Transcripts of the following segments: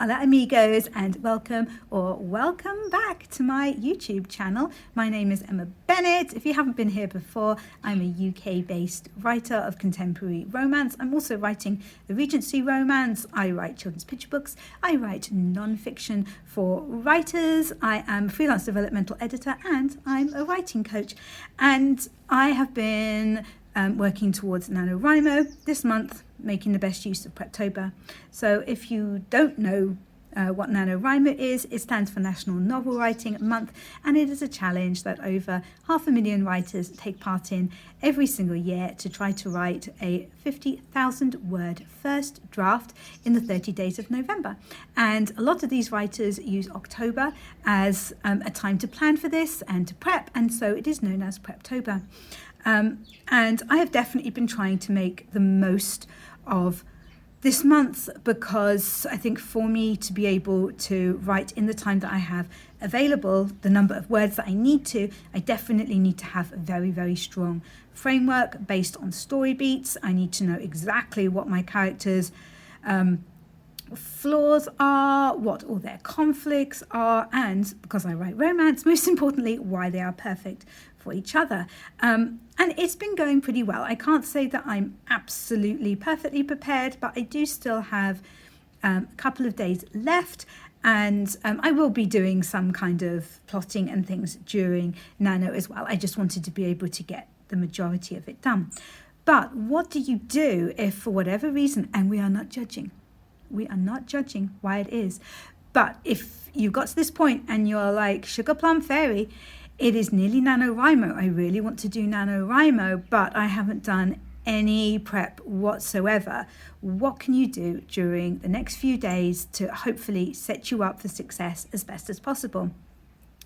Hola amigos, and welcome back to my YouTube channel. My name is Emma Bennet. If you haven't been here before, I'm a UK based writer of contemporary romance. I'm also writing a Regency romance. I write children's picture books. I write non-fiction for writers. I am a freelance developmental editor and I'm a writing coach. And I have been working towards NaNoWriMo this month, making the best use of Preptober. So if you don't know what NaNoWriMo is, it stands for National Novel Writing Month, and it is a challenge that over 500,000 writers take part in every single year to try to write a 50,000 word first draft in the 30 days of November. And a lot of these writers use October as a time to plan for this and to prep, and so it is known as Preptober. And I have definitely been trying to make the most of this month, because I think for me to be able to write in the time that I have available, the number of words that I need to, I definitely need to have a very, very strong framework based on story beats. I need to know exactly what my characters' flaws are, what all their conflicts are, and because I write romance, most importantly, why they are perfect for each other. And it's been going pretty well. I can't say that I'm absolutely perfectly prepared, but I do still have a couple of days left, and I will be doing some kind of plotting and things during Nano as well. I just wanted to be able to get the majority of it done. But what do you do if for whatever reason, and we are not judging why it is, but if you got to this point and you're like, Sugar Plum Fairy, it is nearly NaNoWriMo. I really want to do NaNoWriMo, but I haven't done any prep whatsoever. What can you do during the next few days to hopefully set you up for success as best as possible?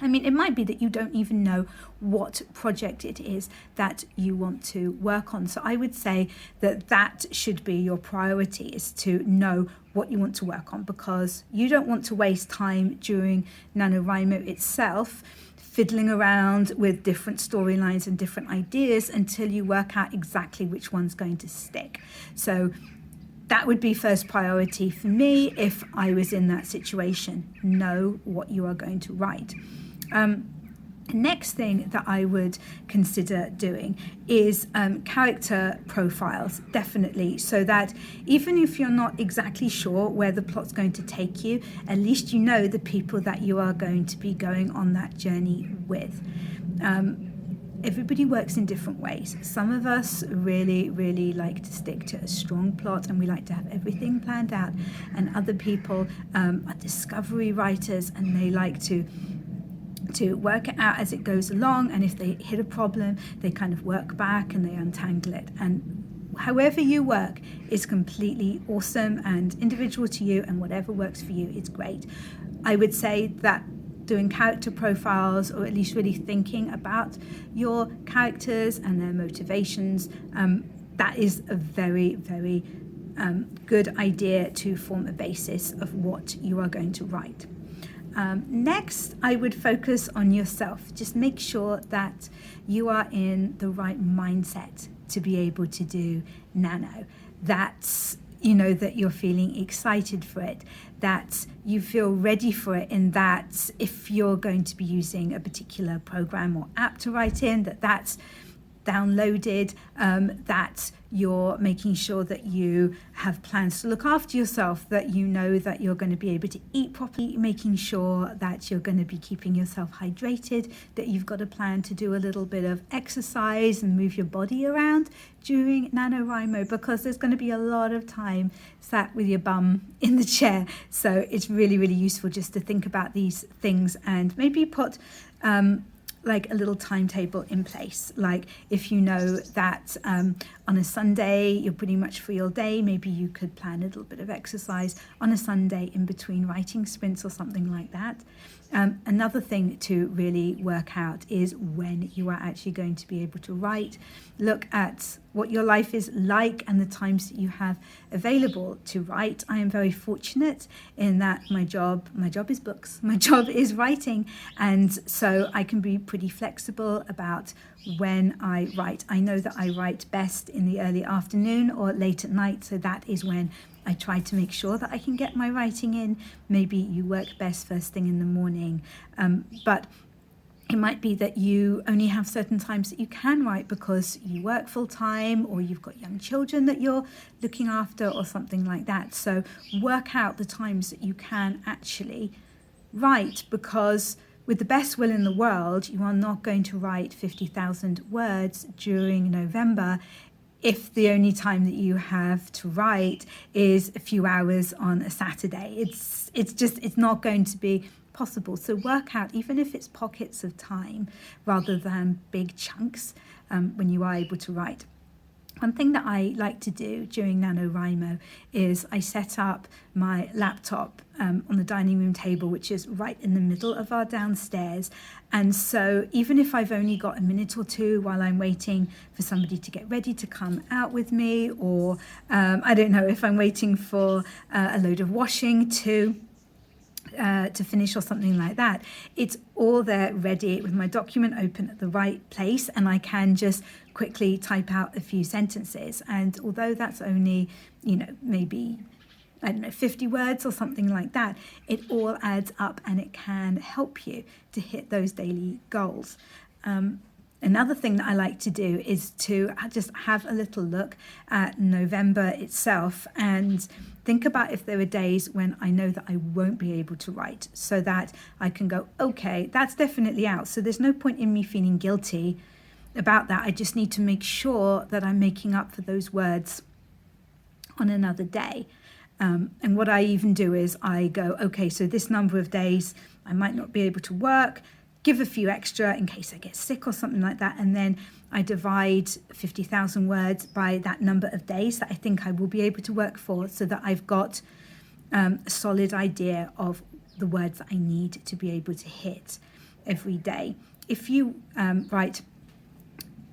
I mean, it might be that you don't even know what project it is that you want to work on. So I would say that that should be your priority, is to know what you want to work on, because you don't want to waste time during NaNoWriMo itself fiddling around with different storylines and different ideas until you work out exactly which one's going to stick. So that would be first priority for me if I was in that situation. Know what you are going to write. Next thing that I would consider doing is character profiles, definitely, so that even if you're not exactly sure where the plot's going to take you, at least you know the people that you are going to be going on that journey with. Everybody works in different ways. Some of us really, really like to stick to a strong plot and we like to have everything planned out, and other people are discovery writers and they like to work it out as it goes along, and if they hit a problem they kind of work back and they untangle it. And however you work is completely awesome and individual to you, and whatever works for you is great. I would say that doing character profiles, or at least really thinking about your characters and their motivations, that is a very, very good idea to form a basis of what you are going to write. Next, I would focus on yourself. Just make sure that you are in the right mindset to be able to do Nano. That you know that you're feeling excited for it, that you feel ready for it, in that if you're going to be using a particular program or app to write in, that's downloaded, that you're making sure that you have plans to look after yourself, that you know that you're going to be able to eat properly, making sure that you're going to be keeping yourself hydrated, that you've got a plan to do a little bit of exercise and move your body around during NaNoWriMo, because there's going to be a lot of time sat with your bum in the chair. So it's really, really useful just to think about these things and maybe put like a little timetable in place. Like if you know that on a Sunday you're pretty much free all day, maybe you could plan a little bit of exercise on a Sunday in between writing sprints or something like that. Another thing to really work out is when you are actually going to be able to write. Look at what your life is like and the times that you have available to write. I am very fortunate in that my job is books, my job is writing, and so I can be pretty flexible about when I write. I know that I write best in the early afternoon or late at night, so that is when I try to make sure that I can get my writing in. Maybe you work best first thing in the morning, but it might be that you only have certain times that you can write because you work full time or you've got young children that you're looking after or something like that. So work out the times that you can actually write, because with the best will in the world, you are not going to write 50,000 words during November if the only time that you have to write is a few hours on a Saturday. It's not going to be possible. So work out, even if it's pockets of time rather than big chunks, when you are able to write. One thing that I like to do during NaNoWriMo is I set up my laptop on the dining room table, which is right in the middle of our downstairs. And so even if I've only got a minute or two while I'm waiting for somebody to get ready to come out with me, or I don't know, if I'm waiting for a load of washing to finish or something like that, it's all there ready with my document open at the right place, and I can just quickly type out a few sentences. And although that's only, maybe, 50 words or something like that, it all adds up and it can help you to hit those daily goals. Another thing that I like to do is to just have a little look at November itself and think about if there are days when I know that I won't be able to write, so that I can go, okay, that's definitely out. So there's no point in me feeling guilty about that. I just need to make sure that I'm making up for those words on another day. And what I even do is I go, okay, so this number of days I might not be able to work, give a few extra in case I get sick or something like that, and then I divide 50,000 words by that number of days that I think I will be able to work for, so that I've got a solid idea of the words that I need to be able to hit every day. If you write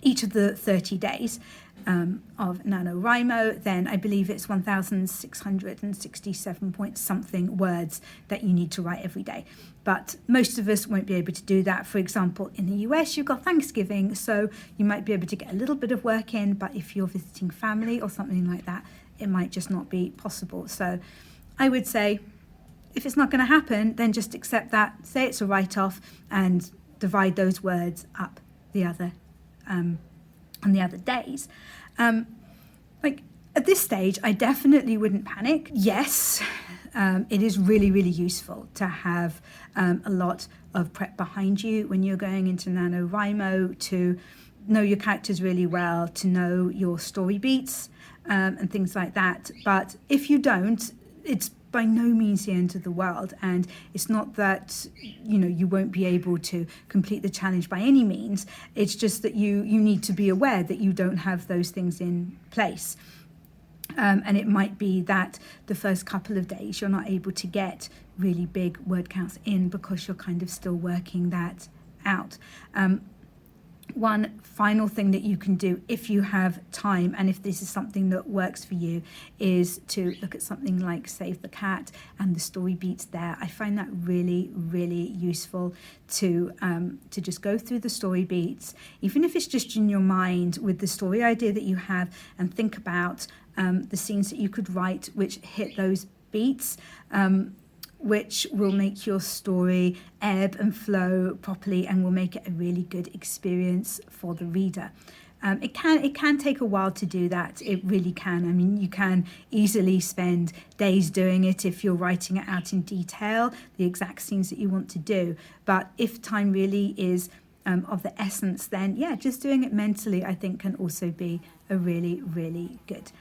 each of the 30 days of NaNoWriMo, then I believe it's 1,667 point something words that you need to write every day. But most of us won't be able to do that. For example, in the US, you've got Thanksgiving, so you might be able to get a little bit of work in, but if you're visiting family or something like that, it might just not be possible. So I would say, if it's not going to happen, then just accept that, say it's a write-off, and divide those words up on the other days. At this stage, I definitely wouldn't panic. Yes, it is really, really useful to have a lot of prep behind you when you're going into NaNoWriMo, to know your characters really well, to know your story beats and things like that. But if you don't, it's by no means the end of the world, and it's not that you won't be able to complete the challenge by any means. It's just that you need to be aware that you don't have those things in place, and it might be that the first couple of days you're not able to get really big word counts in because you're kind of still working that out. One final thing that you can do if you have time, and if this is something that works for you, is to look at something like Save the Cat and the story beats there. I find that really, really useful to just go through the story beats, even if it's just in your mind with the story idea that you have, and think about the scenes that you could write which hit those beats, which will make your story ebb and flow properly and will make it a really good experience for the reader. It can take a while to do that. It really can. I mean, you can easily spend days doing it if you're writing it out in detail, the exact scenes that you want to do. But if time really is of the essence, then just doing it mentally, I think, can also be a really, really good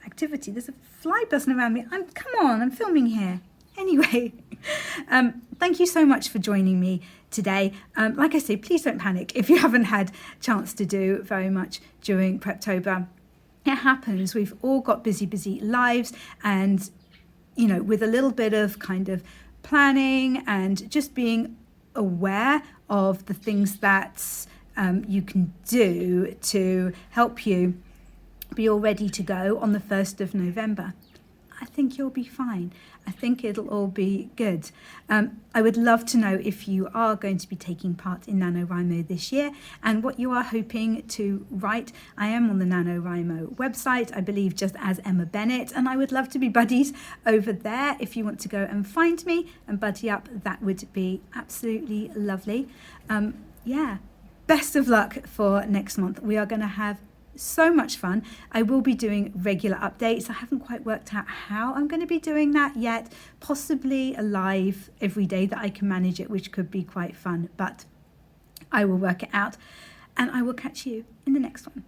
activity. There's a fly buzzing around me. Come on, I'm filming here. Anyway, thank you so much for joining me today. Like I say, please don't panic if you haven't had a chance to do very much during Preptober. It happens. We've all got busy lives, and with a little bit of kind of planning and just being aware of the things that you can do to help you be all ready to go on the 1st of November. I think you'll be fine. I think it'll all be good. I would love to know if you are going to be taking part in NaNoWriMo this year and what you are hoping to write. I am on the NaNoWriMo website, I believe just as Emma Bennet, and I would love to be buddies over there. If you want to go and find me and buddy up, that would be absolutely lovely. Yeah, best of luck for next month. We are going to have so much fun. I will be doing regular updates. I haven't quite worked out how I'm going to be doing that yet. Possibly a live every day that I can manage it, which could be quite fun, but I will work it out, and I will catch you in the next one.